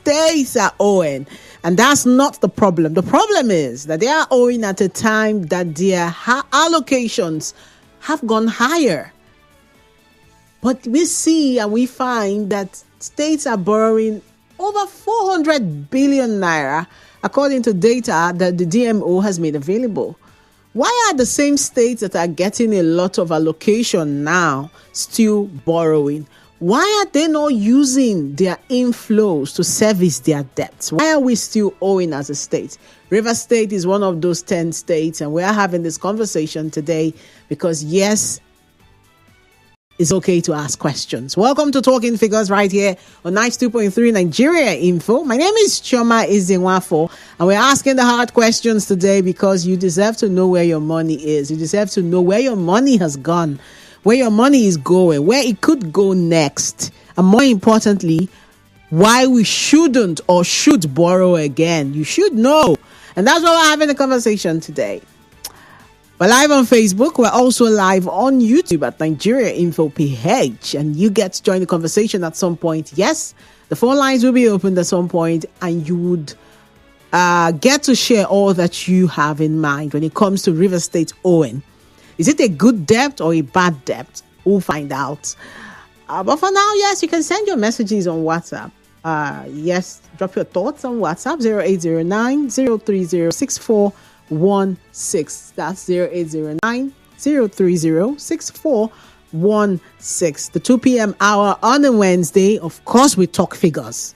states are owing. And that's not the problem. The problem is that they are owing at a time that their allocations have gone higher. But we see and we find that states are borrowing over 400 billion naira, according to data that the DMO has made available. Why are the same states that are getting a lot of allocation now still borrowing? Why are they not using their inflows to service their debts? Why are we still owing as a state? Rivers State is one of those 10 states, and we are having this conversation today because, yes, it's okay to ask questions. Welcome to Talking Figures right here on 92.3 Nigeria Info. My name is Chioma Izinwafo, and we're asking the hard questions today because you deserve to know where your money is. You deserve to know where your money has gone, where your money is going, where it could go next, and more importantly, why we shouldn't or should borrow again. You should know. And that's why we're having a conversation today. We're live on Facebook. We're also live on YouTube at Nigeria Info PH. And you get to join the conversation at some point. Yes, the phone lines will be opened at some point, and you would get to share all that you have in mind when it comes to River State owing. Is it a good debt or a bad debt? We'll find out. But for now, yes, you can send your messages on WhatsApp. Yes, drop your thoughts on WhatsApp 0809 030 6416. That's 0809 030 6416. The 2 p.m. hour on a Wednesday. Of course, we talk figures.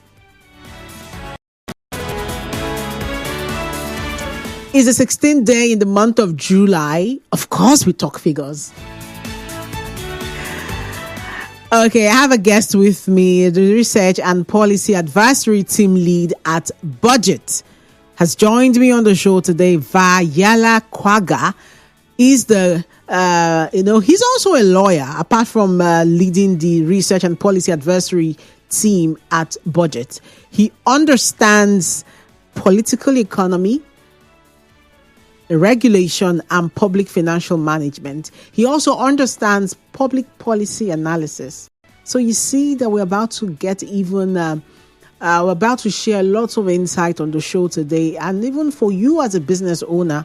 It's the 16th day in the month of July. Of course, we talk figures. Okay, I have a guest with me. The Research and Policy Advisory Team Lead at BudgIT has joined me on the show today. Vahyala Kwaga is he's also a lawyer, apart from leading the Research and Policy Advisory Team at BudgIT. He understands political economy, regulation, and public financial management. He also understands public policy analysis. So you see that we're about to get even, we're about to share lots of insight on the show today. And even for you as a business owner,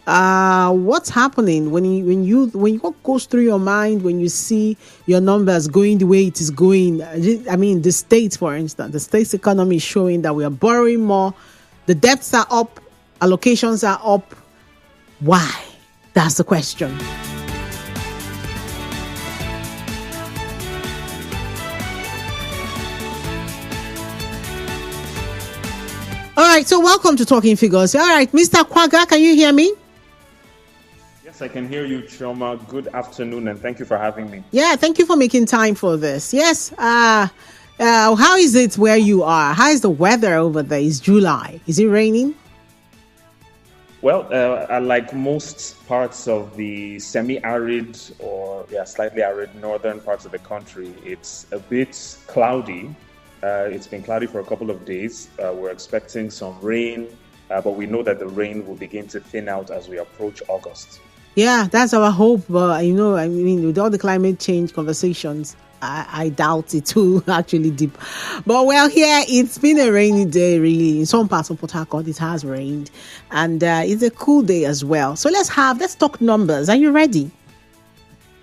what's happening what goes through your mind when you see your numbers going the way it is going? I mean, the states, for instance, the state's economy is showing that we are borrowing more. The debts are up, allocations are up. Why? That's the question. All right, so welcome to Talking Figures. All right, Mr. Kwaga, can you hear me? Yes, I can hear you, Chioma. Good afternoon, and thank you for having me. Yeah, thank you for making time for this. Yes, how is it where you are? How is the weather over there? It's July. Is it raining? Well, like most parts of the semi-arid or slightly arid northern parts of the country, it's a bit cloudy. It's been cloudy for a couple of days. We're expecting some rain, but we know that the rain will begin to thin out as we approach August. Yeah, that's our hope. But, with all the climate change conversations, I doubt it will actually dip. But here it's been a rainy day, really. In some parts of Port Harcourt, it has rained, and it's a cool day as well. So let's talk numbers. Are you ready?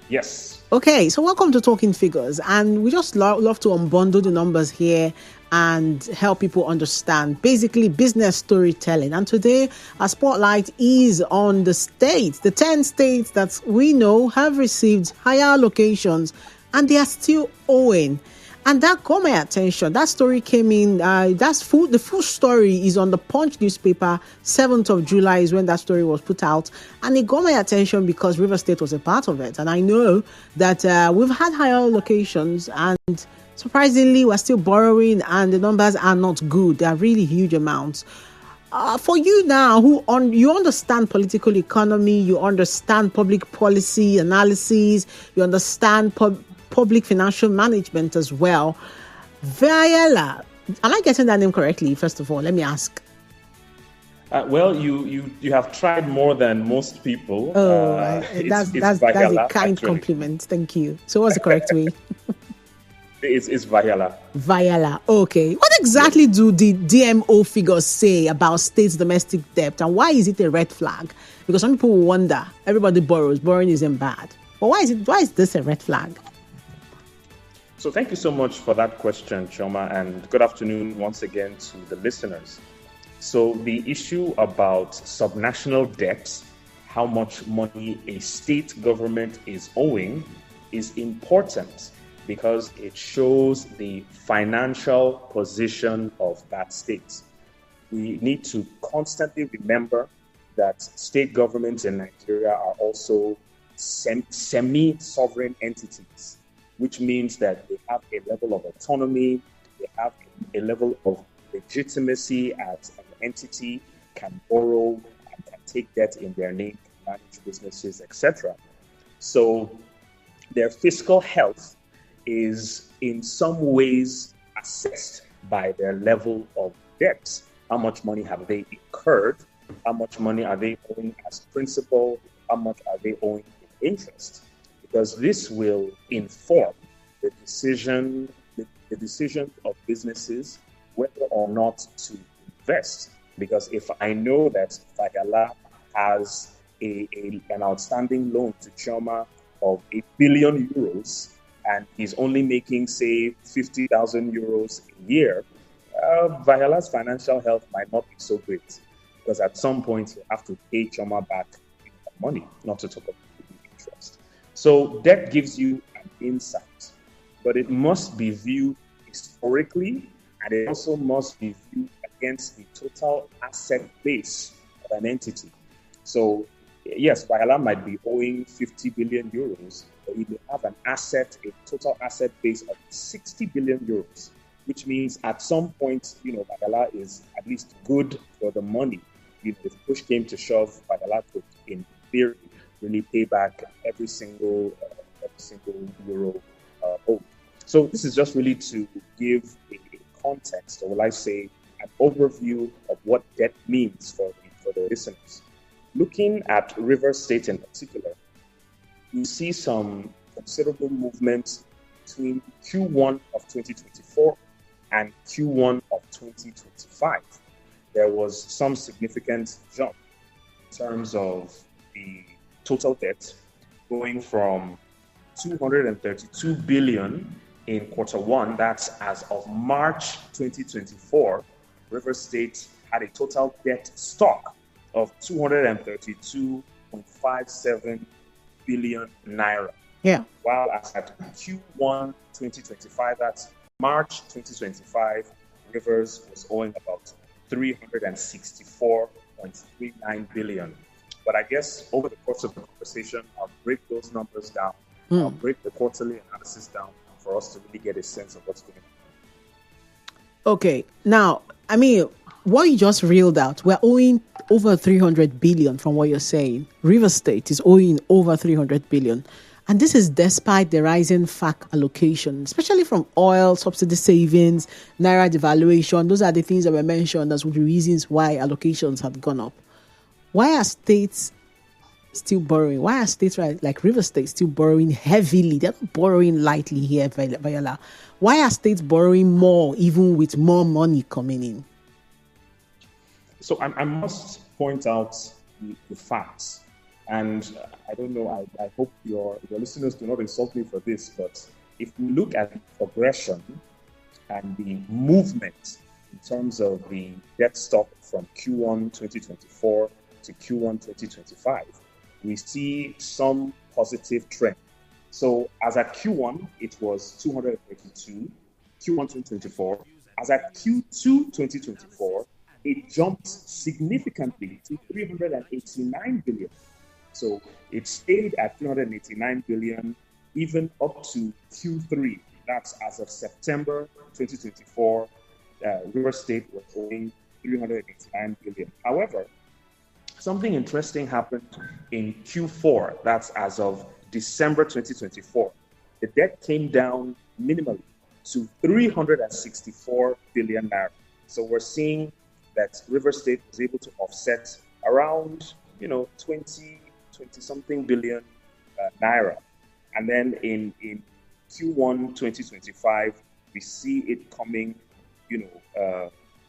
Yes. Okay, so welcome to Talking Figures, and we just love to unbundle the numbers here and help people understand basically business storytelling. And today our spotlight is on the states, the 10 states that we know have received higher allocations and they are still owing. And that got my attention. That story came in. The full story is on the Punch newspaper. 7th of July is when that story was put out. And it got my attention because River State was a part of it. And I know that we've had higher allocations, and surprisingly, we're still borrowing, and the numbers are not good. They are really huge amounts. For you now, you understand political economy, you understand public policy analysis, you understand public financial management as well. Vahyala, am I getting that name correctly? First of all, let me ask. Well, you have tried more than most people. That's a kind compliment. Thank you. So what's the correct way? It's Vahyala. Vahyala. Okay. What exactly do the DMO figures say about states' domestic debt, and why is it a red flag? Because some people will wonder, everybody borrows, borrowing isn't bad. But why is this a red flag? So thank you so much for that question, Choma, and good afternoon once again to the listeners. So the issue about subnational debts, how much money a state government is owing, is important because it shows the financial position of that state. We need to constantly remember that state governments in Nigeria are also semi-sovereign entities, which means that they have a level of autonomy, they have a level of legitimacy as an entity, can borrow and can take debt in their name, can manage businesses, etc. So their fiscal health is in some ways assessed by their level of debt. How much money have they incurred? How much money are they owing as principal? How much are they owing in interest? Because this will inform the decisions of businesses whether or not to invest. Because if I know that Vahyala has an outstanding loan to Choma of €1 billion and he's only making, say, 50,000 euros a year, Vahyala's financial health might not be so great. Because at some point, you have to pay Choma back money, not to talk about the interest. So debt gives you an insight, but it must be viewed historically, and it also must be viewed against the total asset base of an entity. So yes, Vahyala might be owing 50 billion euros, but he may have a total asset base of 60 billion euros, which means at some point, Vahyala is at least good for the money. If push came to shove, Vahyala could, in theory, really pay back every single euro owed. So this is just really to give a context, or will I say, an overview of what debt means for the listeners. Looking at Rivers State in particular, we see some considerable movement between Q1 of 2024 and Q1 of 2025. There was some significant jump in terms of the total debt, going from 232 billion in quarter one, that's as of March 2024, Rivers State had a total debt stock of 232.57 billion naira. Yeah. While as at Q1 2025, that's March 2025, Rivers was owing about 364.39 billion. But I guess over the course of the conversation, I'll break those numbers down. I'll break the quarterly analysis down for us to really get a sense of what's going on. Okay. Now, what you just reeled out, we're owing over 300 billion from what you're saying. River State is owing over 300 billion. And this is despite the rising FAC allocation, especially from oil, subsidy savings, naira devaluation. Those are the things that were mentioned as the reasons why allocations have gone up. Why are states still borrowing? Why are states like River State still borrowing heavily? They're not borrowing lightly here, Vahyala. Why are states borrowing more, even with more money coming in? So I must point out the facts. And I don't know, I hope your listeners do not insult me for this, but if we look at the progression and the movement in terms of the debt stock from Q1 2024 to Q1 2025, we see some positive trend. So as at Q1, it was 232, Q1 2024. As at Q2 2024, it jumped significantly to 389 billion. So it stayed at 389 billion even up to Q3. That's as of September 2024. River State was owing 389 billion. However, something interesting happened in Q4. That's as of December 2024. The debt came down minimally to 364 billion naira. So we're seeing that River State was able to offset around 20 something billion naira. And then in Q1 2025, we see it coming, we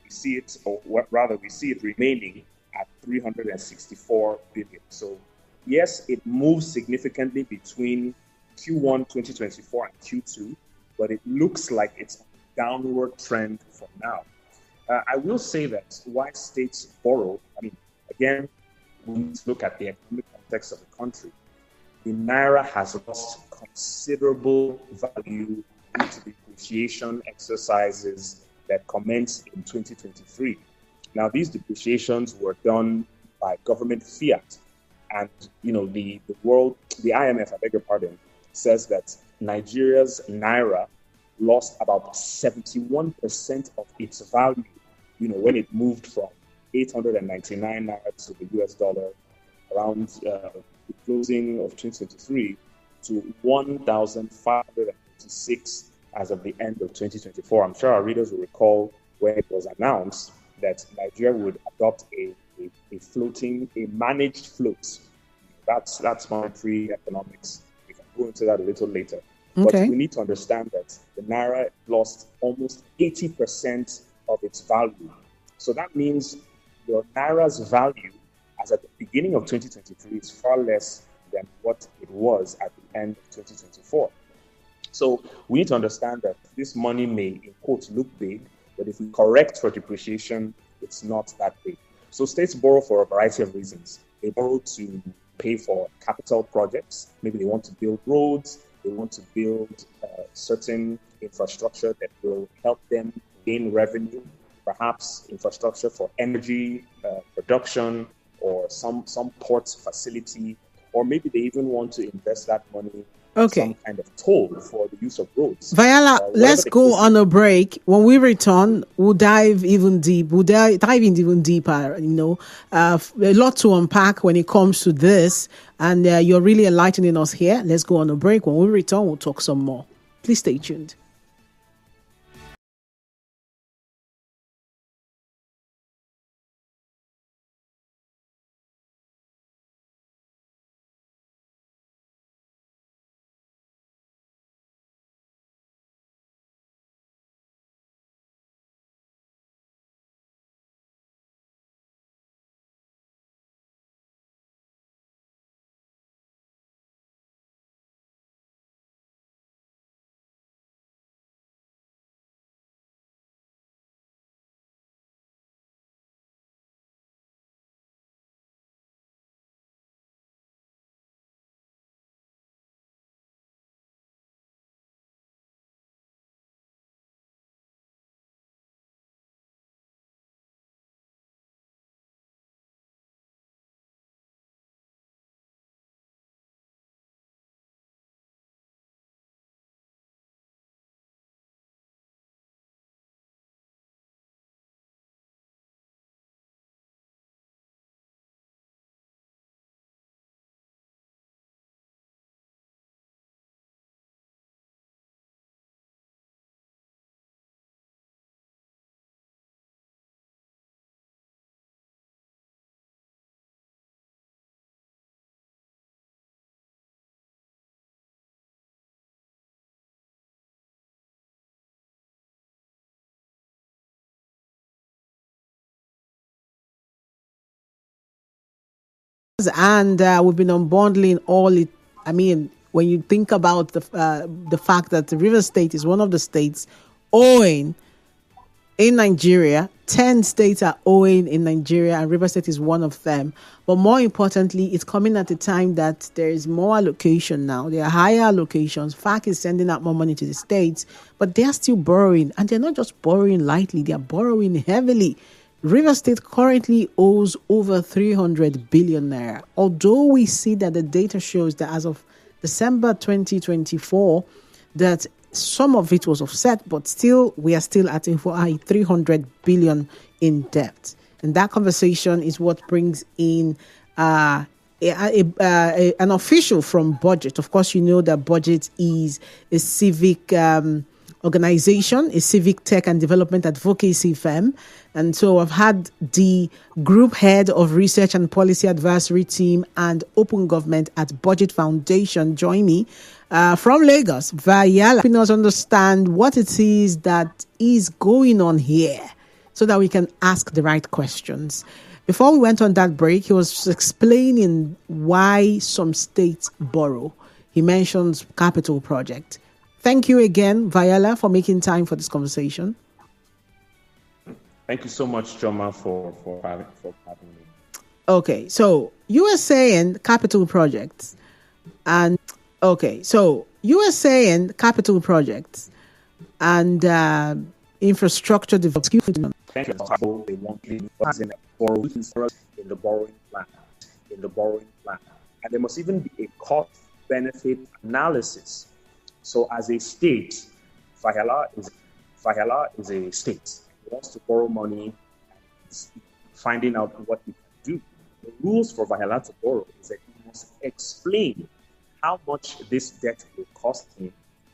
see it, or rather, we see it remaining at 364 billion. So, yes, it moves significantly between Q1 2024 and Q2, but it looks like it's a downward trend for now. I will say that why states borrow, again, we need to look at the economic context of the country. The Naira has lost considerable value due to depreciation exercises that commenced in 2023. Now, these depreciations were done by government fiat. And, the IMF, I beg your pardon, says that Nigeria's Naira lost about 71% of its value, when it moved from 899 Naira to the US dollar around the closing of 2023 to 1,586 as of the end of 2024. I'm sure our readers will recall when it was announced that Nigeria would adopt a managed float. That's monetary economics. We can go into that a little later. Okay. But we need to understand that the Naira lost almost 80% of its value. So that means your Naira's value as at the beginning of 2023 is far less than what it was at the end of 2024. So we need to understand that this money may, in quotes, look big, but if we correct for depreciation, it's not that big. So states borrow for a variety of reasons. They borrow to pay for capital projects. Maybe they want to build roads. They want to build certain infrastructure that will help them gain revenue, perhaps infrastructure for energy production or some port facility, or maybe they even want to invest that money in some kind of toll for the use of roads. Vahyala, let's go on a break. When we return, we'll dive even deep. We'll dive in even deeper. A lot to unpack when it comes to this, and you're really enlightening us here. Let's go on a break. When we return, we'll talk some more. Please stay tuned. And we've been unbundling all it. When you think about the fact that the River State is one of the states owing in Nigeria, 10 states are owing in Nigeria, and River State is one of them. But more importantly, it's coming at a time that there is more allocation now. There are higher allocations. FAC is sending out more money to the states, but they are still borrowing, and they're not just borrowing lightly; they are borrowing heavily. River State currently owes over 300 billion naira. Although we see that the data shows that as of December 2024, that some of it was offset, but still, we are still at 300 billion in debt. And that conversation is what brings in an official from BudgIT. Of course, you know that BudgIT is a civic organization, a civic tech and development advocacy firm. And so I've had the group head of research and policy advisory team and open government at BudgIT Foundation join me from Lagos, Vahyala, helping us understand what it is that is going on here so that we can ask the right questions. Before we went on that break, he was explaining why some states borrow. He mentions capital project. Thank you again, Vahyala, for making time for this conversation. Thank you so much, Joma, for having me. Okay, so you were saying capital projects, and infrastructure development. Thank you. They want to borrow in the borrowing plan, and there must even be a cost-benefit analysis. So, as a state, Vahyala is a state. He wants to borrow money, finding out what he can do. The rules for Vahyala to borrow is that he must explain how much this debt will cost him,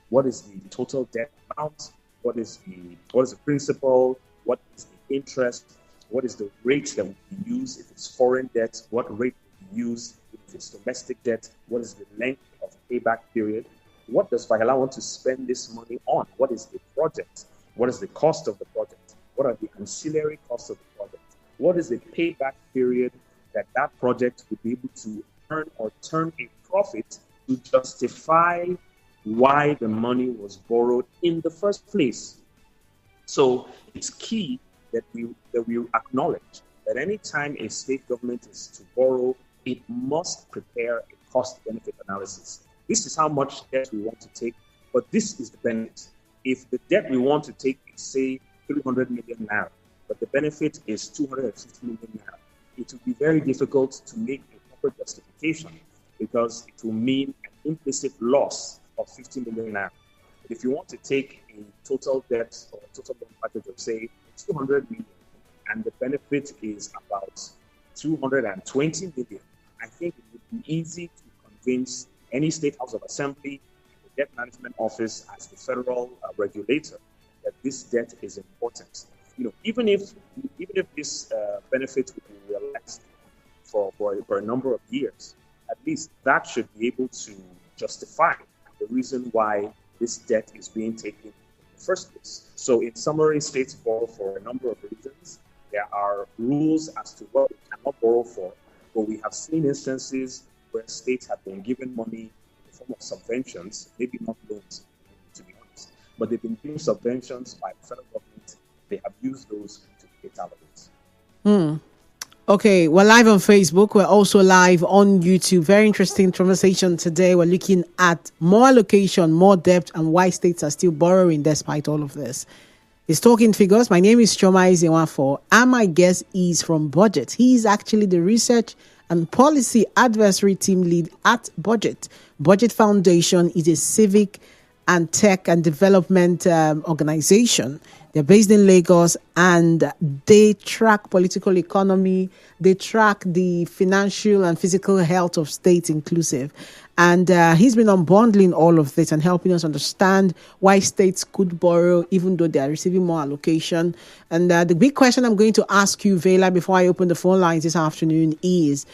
what is the total debt amount, what is the principal, what is the interest, what is the rate that will be used if it's foreign debt, what rate will be used if it's domestic debt, what is the length of payback period, what does Vahyala want to spend this money on, what is the project, what is the cost of the project, what are the ancillary costs of the project, what is the payback period that project will be able to earn or turn a profit to justify why the money was borrowed in the first place. So it's key that we acknowledge that any time a state government is to borrow, it must prepare a cost-benefit analysis. This is how much debt we want to take, but this is the benefit. If the debt we want to take is, say, 300 million naira, but the benefit is 250 million naira, it will be very difficult to make a proper justification because it will mean an implicit loss of 50 million naira. But if you want to take a total debt or a total loan package of, say, 200 million, and the benefit is about 220 million, I think it would be easy to convince any State House of Assembly and the Debt Management Office as the federal regulator that this debt is important. Even if this benefit will be realized for a number of years, at least that should be able to justify the reason why this debt is being taken in the first place. So in summary, states borrow for a number of reasons. There are rules as to what we cannot borrow for, but we have seen instances where states have been given money in the form of subventions, maybe not loans, to be honest, but they've been given subventions by the federal government. They have used those to create allocations. Okay, we're live on Facebook. We're also live on YouTube. Very interesting conversation today. We're looking at more allocation, more debt, and why states are still borrowing despite all of this. It's Talking Figures. My name is Choma Izenwafo, and my guest is from BudgIT. He is actually the research and policy advisory team lead at BudgIT. BudgIT Foundation is a civic and tech and development organization. They're based in Lagos, and they track political economy. They track the financial and physical health of states inclusive. And he's been unbundling all of this and helping us understand why states could borrow even though they are receiving more allocation. And the big question I'm going to ask you, Vahyala, before I open the phone lines this afternoon is,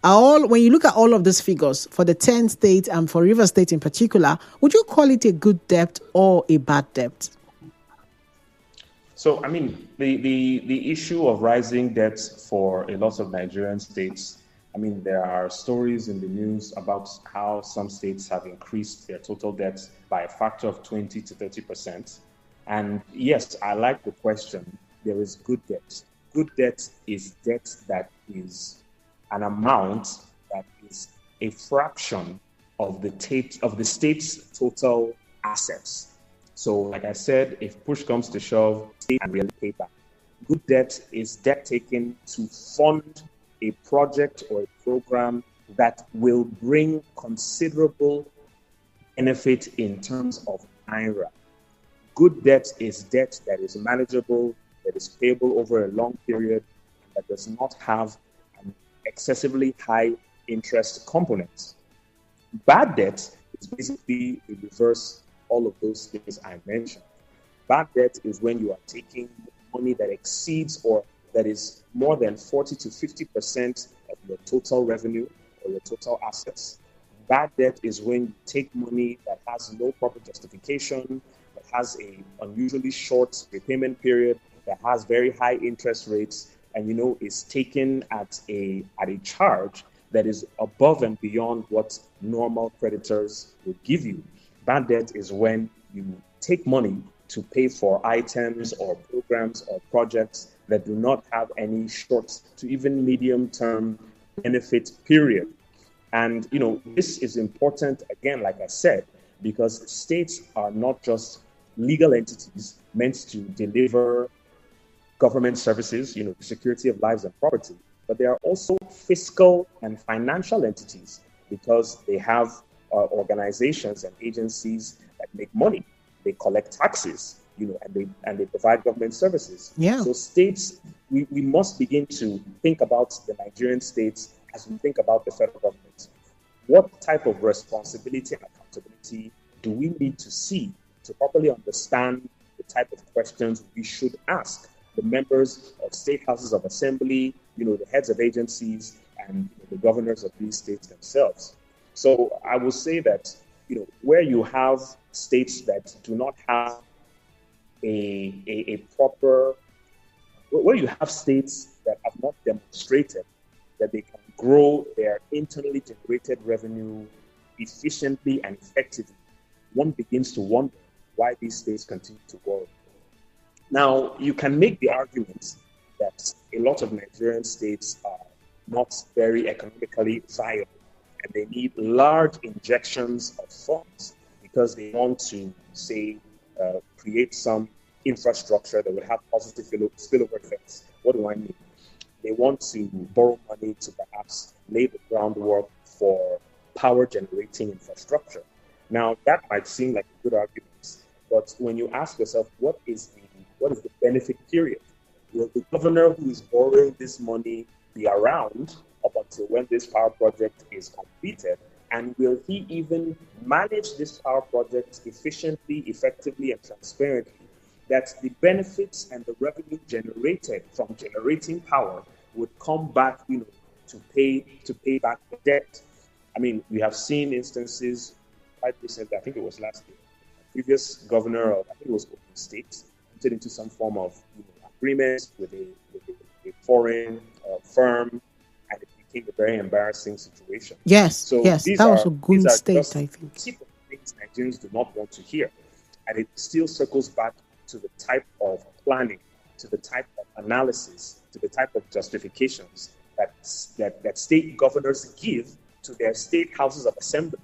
when you look at all of these figures for the 10 states and for River State in particular, would you call it a good debt or a bad debt? So, I mean, the issue of rising debts for a lot of Nigerian states, I mean, there are stories in the news about how some states have increased their total debts by a factor of 20 to 30%. And yes, I like the question. There is good debt. Good debt is debt that is an amount that is a fraction of the state's total assets. So, like I said, if push comes to shove, state and really pay back. Good debt is debt taken to fund a project or a program that will bring considerable benefit in terms of naira. Good debt is debt that is manageable, that is payable over a long period, that does not have an excessively high interest component. Bad debt is basically the reverse all of those things I mentioned. Bad debt is when you are taking money that exceeds or that is more than 40 to 50% of your total revenue or your total assets. Bad debt is when you take money that has no proper justification, that has an unusually short repayment period, that has very high interest rates, and is taken at a charge that is above and beyond what normal creditors would give you. Bad debt is when you take money to pay for items or programs or projects that do not have any short to even medium-term benefit period. And, this is important, again, like I said, because states are not just legal entities meant to deliver government services, the security of lives and property, but they are also fiscal and financial entities because they have organizations and agencies that make money. They collect taxes, and they provide government services. Yeah. So states, we must begin to think about the Nigerian states as we think about the federal government. What type of responsibility and accountability do we need to see to properly understand the type of questions we should ask the members of state houses of assembly, the heads of agencies, and the governors of these states themselves? So I will say that, where you have states that do not have a proper, where you have states that have not demonstrated that they can grow their internally generated revenue efficiently and effectively, one begins to wonder why these states continue to grow. Now, you can make the argument that a lot of Nigerian states are not very economically viable, and they need large injections of funds because they want to, say, create some infrastructure that would have positive spillover effects. What do I mean? They want to borrow money to perhaps lay the groundwork for power generating infrastructure. Now, that might seem like a good argument, but when you ask yourself, what is the benefit period? Will the governor who is borrowing this money be around up until when this power project is completed? And will he even manage this power project efficiently, effectively, and transparently? That the benefits and the revenue generated from generating power would come back, to pay back the debt. I mean, we have seen instances quite recently. I think it was last year. A previous governor of, I think it was Ogun State, entered into some form of agreement with a foreign firm, and it became a very embarrassing situation. Yes, that was a good state, I think. Type of things Nigerians do not want to hear, and it still circles back to the type of planning, to the type of analysis, to the type of justifications that state governors give to their state houses of assembly,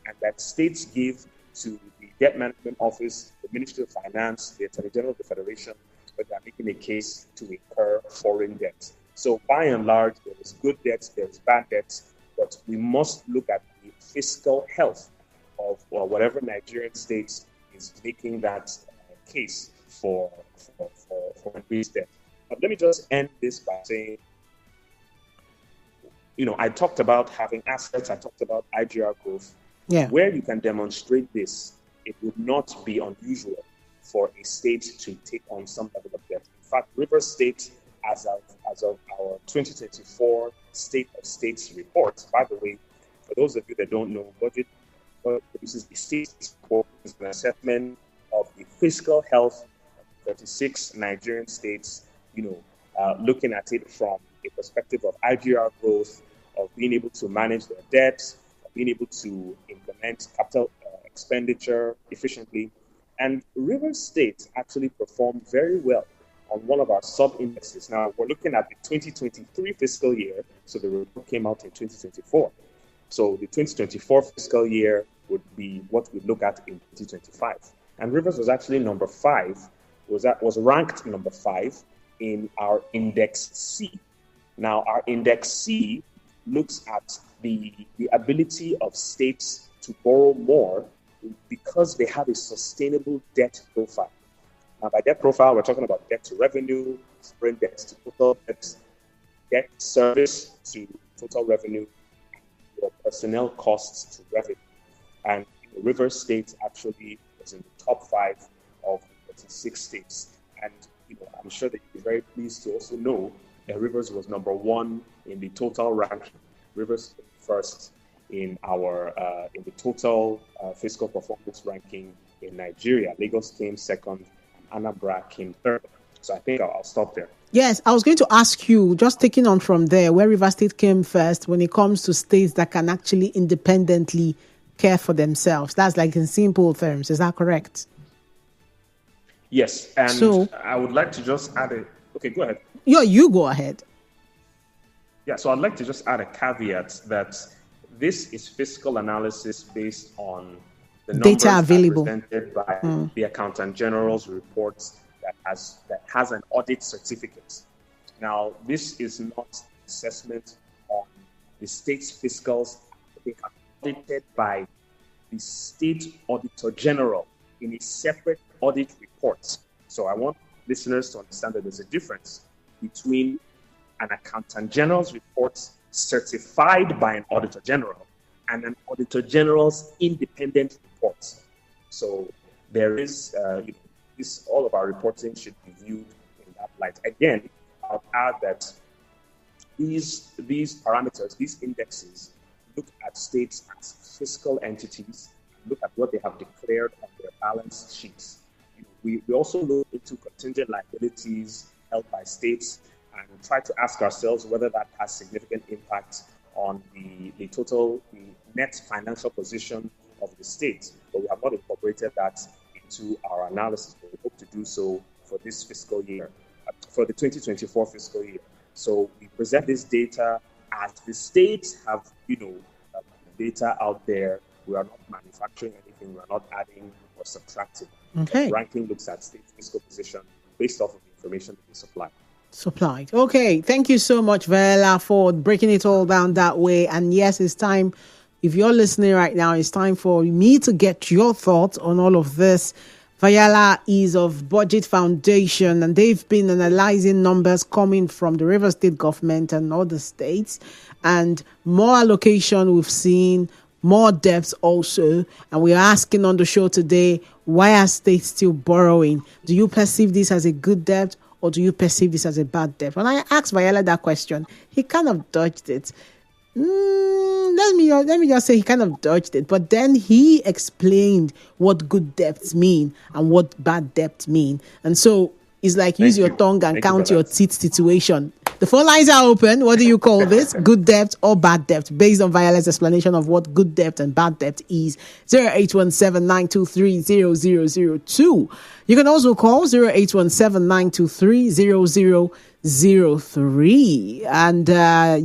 and that states give to the Debt Management Office, the Ministry of Finance, the Attorney General of the Federation, when they are making a case to incur foreign debt. So by and large, there is good debt, there is bad debt, but we must look at the fiscal health of whatever Nigerian state is making that case for increased debt. But let me just end this by saying, I talked about having assets, I talked about IGR growth. Yeah. Where you can demonstrate this, it would not be unusual for a state to take on some level of debt. In fact, Rivers State, as of our 2024 State of States report, by the way, for those of you that don't know, BudgIT produces the state's report, is an assessment of the fiscal health of 36 Nigerian states, looking at it from a perspective of IGR growth, of being able to manage their debt, of being able to implement capital expenditure efficiently. And Rivers State actually performed very well on one of our sub-indexes. Now, we're looking at the 2023 fiscal year, so the report came out in 2024. So the 2024 fiscal year would be what we look at in 2025. And Rivers was actually number 5, was ranked number 5 in our Index C. Now, our Index C looks at the ability of states to borrow more because they have a sustainable debt profile. Now, by debt profile, we're talking about debt to revenue, foreign debt to total debt, debt service to total revenue, and your personnel costs to revenue. And Rivers State actually was in the top 5 of the 26 states. And I'm sure that you'll be very pleased to also know that Rivers was number one in the total ranking. Rivers first in the total fiscal performance ranking in Nigeria. Lagos came second, and Anambra came third. So I think I'll stop there. Yes, I was going to ask you, just taking on from there, where Rivers State came first when it comes to states that can actually independently care for themselves. That's like in simple terms. Is that correct? Yes, and so, I would like to just add okay, go ahead. You go ahead. Yeah, so I'd like to just add a caveat that this is fiscal analysis based on the numbers data available presented by the Accountant General's reports that has an audit certificate. Now, this is not assessment on the state's fiscals. They are audited by the State Auditor General in a separate audit report. So I want listeners to understand that there's a difference between an Accountant General's report certified by an Auditor General and an Auditor General's independent report. So there is, all of our reporting should be viewed in that light. Again, I'll add that these parameters, these indexes, look at states as fiscal entities, look at what they have declared on their balance sheets. We also look into contingent liabilities held by states and try to ask ourselves whether that has significant impact on the net financial position of the state. But we have not incorporated that into our analysis, but we hope to do so for this fiscal year, for the 2024 fiscal year. So we present this data as the states have, data out there. We are not manufacturing anything. We are not adding or subtracting. Okay. The ranking looks at state fiscal position based off of the information that we supply. Supplied. Okay. Thank you so much, Vahyala, for breaking it all down that way. And yes, it's time. If you're listening right now, it's time for me to get your thoughts on all of this. Vahyala is of BudgIT Foundation, and they've been analyzing numbers coming from the Rivers State government and other states, and more allocation we've seen, more debts also. And we're asking on the show today, why are states still borrowing? Do you perceive this as a good debt, or do you perceive this as a bad debt? When I asked Vahyala that question, he kind of dodged it. Let me just say he kind of dodged it, but then he explained what good debts mean and what bad debts mean. And so it's like use your tongue and count your teeth situation. The phone lines are open. What do you call this? Good debt or bad debt? Based on Vahyala's explanation of what good debt and bad debt is. 0817-923-0002. You can also call 0817-923-0003. And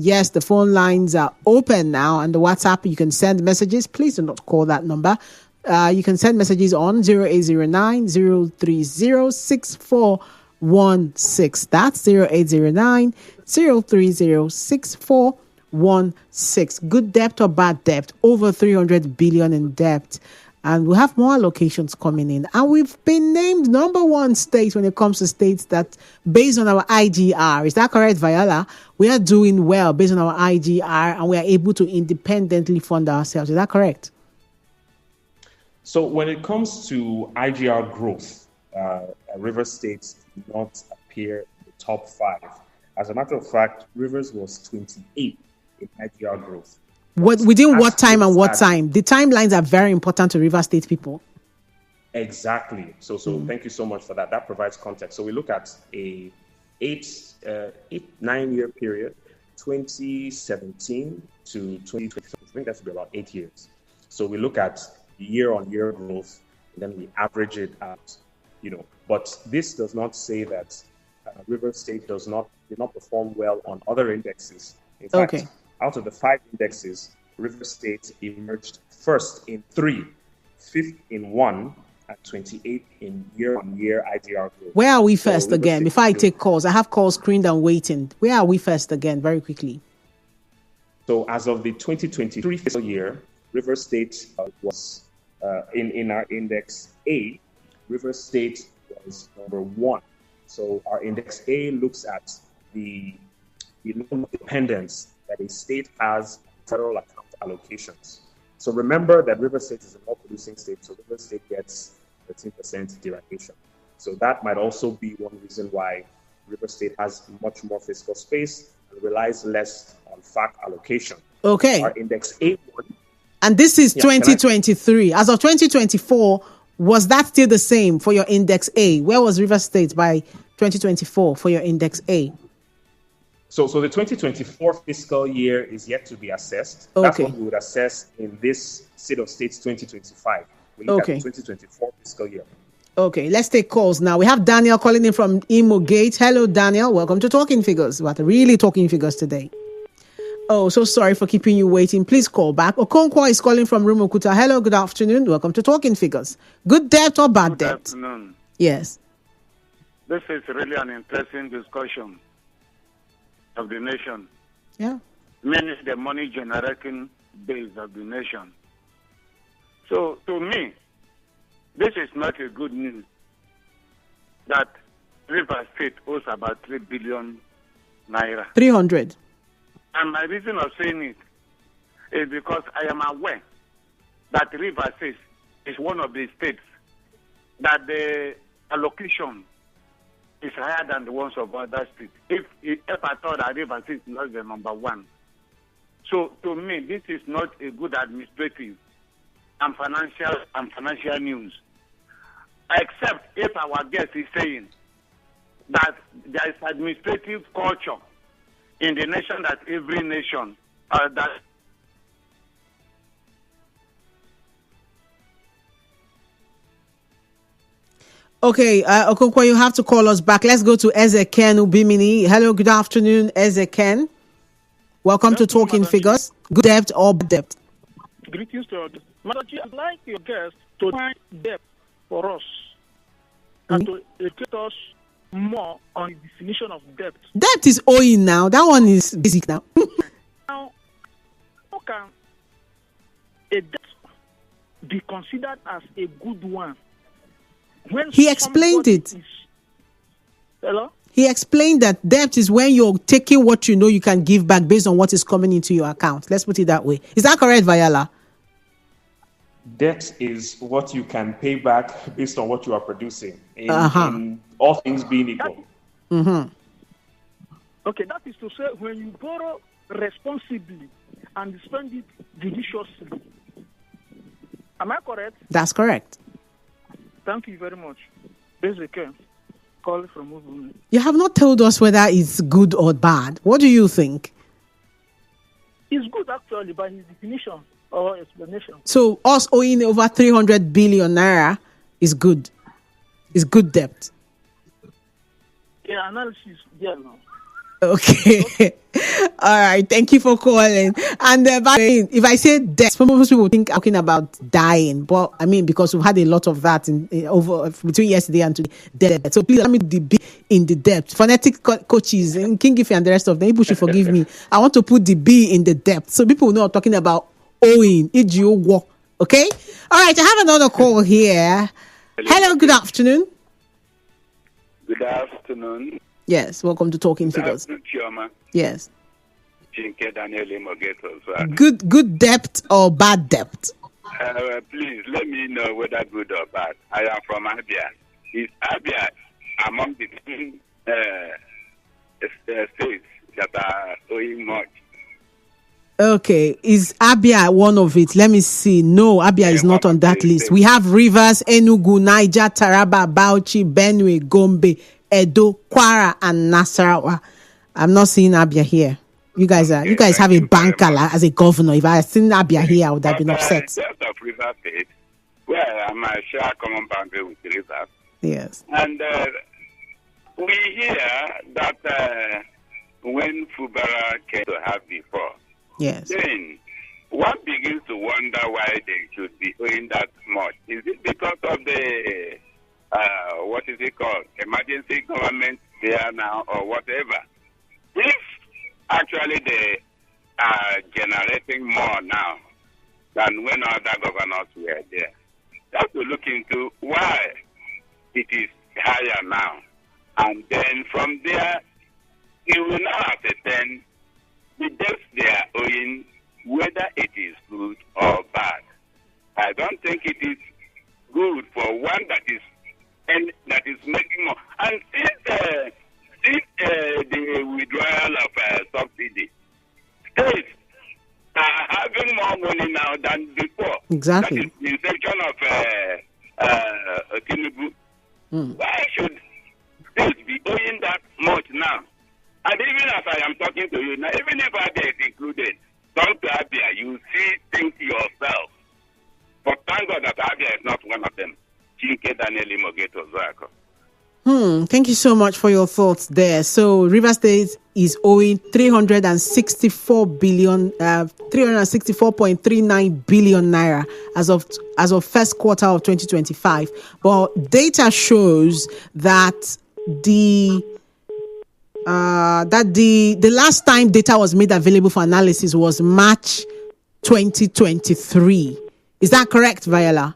yes, the phone lines are open now. And the WhatsApp, you can send messages. Please do not call that number. You can send messages on 0809-030-6416. That's 0809-030-6416. Good debt or bad debt? Over 300 billion in debt. And we have more allocations coming in. And we've been named number one state when it comes to states that, based on our IGR. Is that correct, Vahyala? We are doing well based on our IGR, and we are able to independently fund ourselves. Is that correct? So when it comes to IGR growth, Rivers State did not appear in the top 5. As a matter of fact, Rivers was 28 in IGR growth. Within what time and what time? The timelines are very important to Rivers State people. Exactly. So thank you so much for that. That provides context. So we look at a 9-year period, 2017 to 2020. I think that should be about 8 years. So we look at year-on-year growth, and then we average it out. But this does not say that Rivers State did not perform well on other indexes. In fact, out of the 5 indexes, Rivers State emerged first in 3, fifth in 1, and 28 in year-on-year IGR growth. Where are we first again? Before I take calls, I have calls screened and waiting. Where are we first again, very quickly? So as of the 2023 fiscal year, Rivers State was in our index A. Rivers State was number 1. So our index A looks at the dependence that a state has on federal account allocations. So remember that Rivers State is a more producing state, so Rivers State gets 13% derivation. So that might also be one reason why River State has much more fiscal space and relies less on FAC allocation. Okay. Our index A1. And this is 2023. As of 2024, was that still the same for your index A? Where was River State by 2024 for your index A? So the 2024 fiscal year is yet to be assessed. Okay. That's what we would assess in this State of States 2025. We look at the 2024 fiscal year. Okay, let's take calls now. We have Daniel calling in from Imo Gate. Hello, Daniel. Welcome to Talking Figures. We're really talking figures today. Oh, so sorry for keeping you waiting. Please call back. Okonkwo is calling from Rumukuta. Hello, good afternoon. Welcome to Talking Figures. Good debt or bad debt? Good afternoon. Yes. This is really an interesting discussion of the nation. Yeah. Meaning the money generating base of the nation. So, to me, this is not a good news that River State owes about 3 billion naira. 300. And my reason of saying it is because I am aware that River State is one of the states that the allocation is higher than the ones of other states. If I thought that River State is not the number one. So to me, this is not a good administrative and financial news. Except if our guest is saying that there is administrative culture in the nation, that every nation that Okay, Okonkwo, you have to call us back. Let's go to Ezeken Ubimini. Hello, good afternoon, Ezeken. Welcome to Talking Figures. Good debt or bad debt? Greetings to you. Madachi, I'd like your guest to find debt for us and to educate us more on the definition of debt. Debt is owing now. That one is basic now. Now, how can a debt be considered as a good one? When He explained it. Hello? He explained that debt is when you're taking what you know you can give back based on what is coming into your account. Let's put it that way. Is that correct, Vahyala? Debt is what you can pay back based on what you are producing, in all things being equal. Mm-hmm. Okay, that is to say, when you borrow responsibly and spend it judiciously. Am I correct? That's correct. Thank you very much. Basically, call from Movement. You have not told us whether it's good or bad. What do you think? It's good, actually, by his definition or explanation. So us owing over 300 billion naira is good. It's good debt. Yeah, analysis there now. Okay. All right. Thank you for calling. And if I say death, most people think I'm talking about dying. But I mean, because we've had a lot of that in over between yesterday and today. Death. So please let me be in the depth. Phonetic coaches and King Giffy and the rest of them, people should forgive me. I want to put the B in the depth. So people know I'm talking about owing. Okay? All right. I have another call here. Hello. Good afternoon. Good afternoon. Yes, welcome to Talking Figures. Yes. Good debt or bad debt? Please let me know whether good or bad. I am from Abia. Is Abia among the states that are owing much? Okay, is Abia one of it? Let me see. No, Abia is not on that list. We have Rivers, Enugu, Niger, Taraba, Bauchi, Benue, Gombe, Edo, Kwara, and Nasarawa. I'm not seeing Abia here. You guys have a banker as a governor. If I had seen Abia here, I would have been upset. Just of River State, well, I'm a share common boundary with River. Yes. And we hear that when Fubara came to have before, yes, then one begins to wonder why they should be owing that much. Is it because of the what is it called? Emergency government there now or whatever. If actually they are generating more now than when other governors were there, have to look into why it is higher now. And then from there, you will now ascertain the debts they are owing, whether it is good or bad. I don't think it is good for one that is and that is making more. And since the withdrawal of subsidy, states are having more money now than before. Exactly. That is the inception of Tinubu. Why should states be owing that much now? And even as I am talking to you now, even if Abia is included, come to Abia, you see things yourself. But thank God that Abia is not one of them. Chinke Daniel Imogeto Zako. Thank you so much for your thoughts there. So River State is owing 364.39 billion naira as of first quarter of 2025. But data shows that the last time data was made available for analysis was March 2023. Is that correct, Vahyala?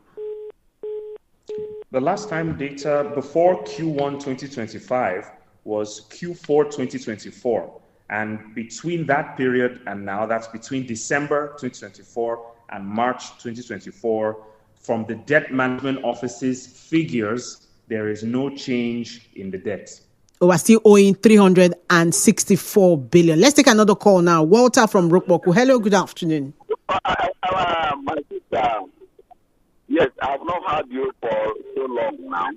The last time data before Q1 2025 was Q4 2024. And between that period and now, that's between December 2024 and March 2024, from the debt management office's figures, there is no change in the debt. We're still owing 364 billion. Let's take another call now. Walter from Rokboku. Hello, good afternoon. My sister, yes, I have not heard you for so long now.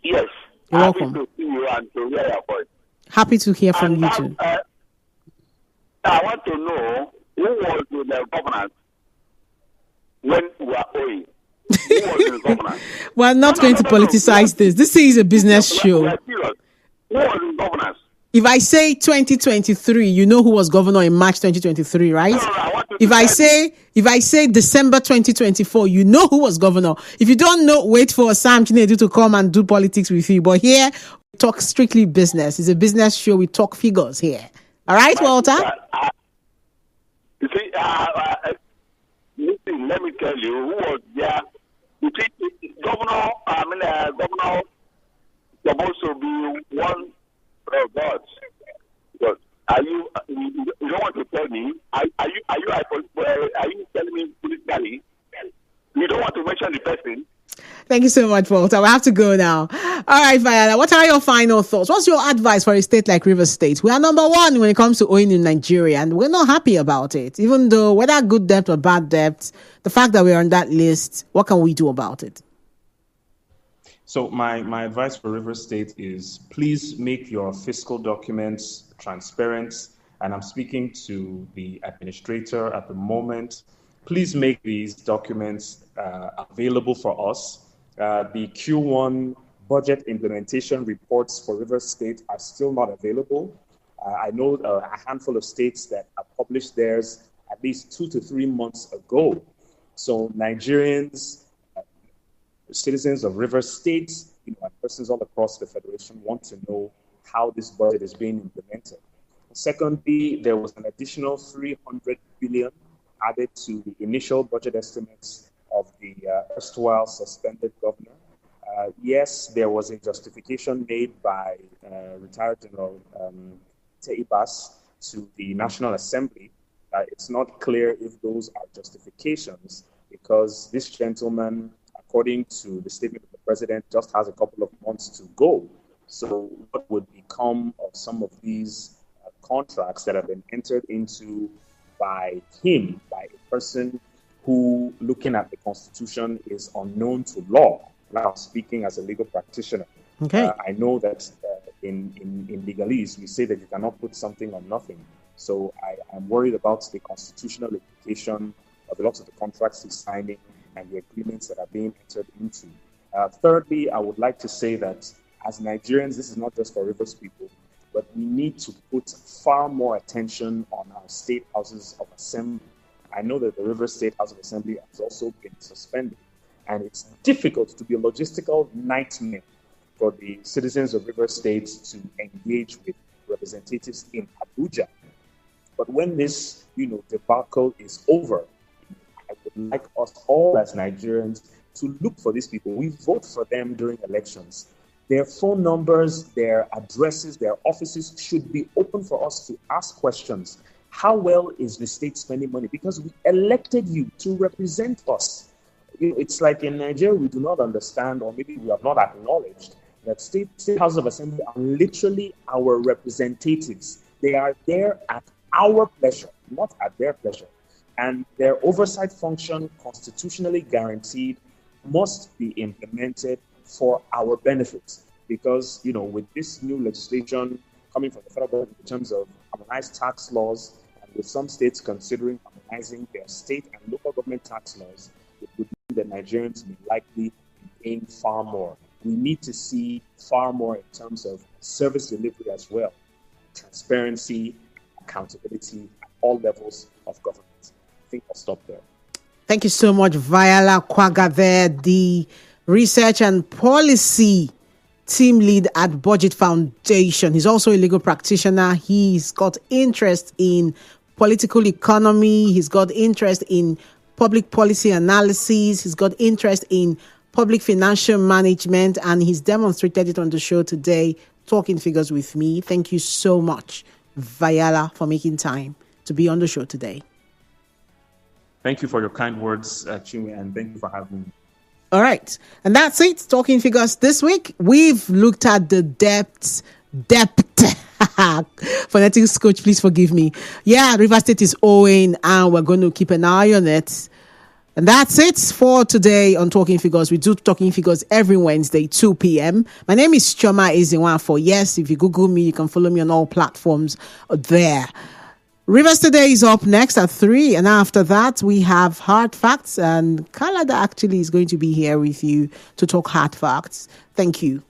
Yes, You're welcome. Happy to see you and to hear your voice. Happy to hear from you too. I want to know who was in the governance when we were owing. Who was in the governance? We're not going to politicize this. This is a business show. We are serious. Who was in governance? If I say 2023, you know who was governor in March 2023, right? If I say December 2024, you know who was governor. If you don't know, wait for Sam Chinedu to come and do politics with you. But here, we talk strictly business. It's a business show. We talk figures here. All right, Walter? You see, listen, let me tell you who was there. You see, governor supposed to be one. Oh God! But are you don't want to tell me? Are you telling me politically? You don't want to mention the person. Thank you so much, Walter. We have to go now. All right, Vahyala, what are your final thoughts? What's your advice for a state like Rivers State? We are number one when it comes to owing in Nigeria, and we're not happy about it. Even though whether good debt or bad debt, the fact that we're on that list, what can we do about it? So my advice for Rivers State is please make your fiscal documents transparent. And I'm speaking to the administrator at the moment. Please make these documents available for us. The Q1 budget implementation reports for Rivers State are still not available. I know a handful of states that have published theirs at least 2 to 3 months ago. So Nigerians, citizens of Rivers State, and persons all across the Federation want to know how this budget is being implemented. Secondly, there was an additional 300 billion added to the initial budget estimates of the erstwhile suspended governor. Yes, there was a justification made by retired General Teibas to the National Assembly. It's not clear if those are justifications because this gentleman, according to the statement of the president, just has a couple of months to go. So what would become of some of these contracts that have been entered into by him, by a person who, looking at the Constitution, is unknown to law? Now, speaking as a legal practitioner, okay. I know that in legalese, we say that you cannot put something on nothing. So I'm worried about the constitutional implication of a lot of the contracts he's signing and the agreements that are being entered into. Thirdly, I would like to say that as Nigerians, this is not just for Rivers people, but we need to put far more attention on our state houses of assembly. I know that the Rivers State House of Assembly has also been suspended, and it's difficult to be a logistical nightmare for the citizens of Rivers State to engage with representatives in Abuja. But when this, debacle is over, I would like us all as Nigerians to look for these people. We vote for them during elections. Their phone numbers, their addresses, their offices should be open for us to ask questions. How well is the state spending money? Because we elected you to represent us. it's like in Nigeria, we do not understand, or maybe we have not acknowledged that state houses of assembly are literally our representatives. They are there at our pleasure, not at their pleasure. And their oversight function, constitutionally guaranteed, must be implemented for our benefit. Because, with this new legislation coming from the federal government in terms of harmonized tax laws, and with some states considering harmonizing their state and local government tax laws, it would mean that Nigerians may likely be paying far more. We need to see far more in terms of service delivery as well, transparency, accountability at all levels of government. I think I'll stop there. Thank you so much, Vahyala Kwaga there, the research and policy team lead at BudgIT Foundation. He's also a legal practitioner. He's got interest in political economy. He's got interest in public policy analysis. He's got interest in public financial management, and he's demonstrated it on the show today, Talking Figures with me. Thank you so much, Vahyala, for making time to be on the show today. Thank you for your kind words, Chinwe, and thank you for having me. All right. And that's it. Talking Figures this week. We've looked at the depth. Phonetics coach, please forgive me. Yeah, River State is owing, and we're going to keep an eye on it. And that's it for today on Talking Figures. We do Talking Figures every Wednesday, 2 p.m. My name is Choma Ezinwafo. Yes, if you Google me, you can follow me on all platforms there. Rivers Today is up next at 3, and after that we have Hard Facts, and Kalada actually is going to be here with you to talk hard facts. Thank you.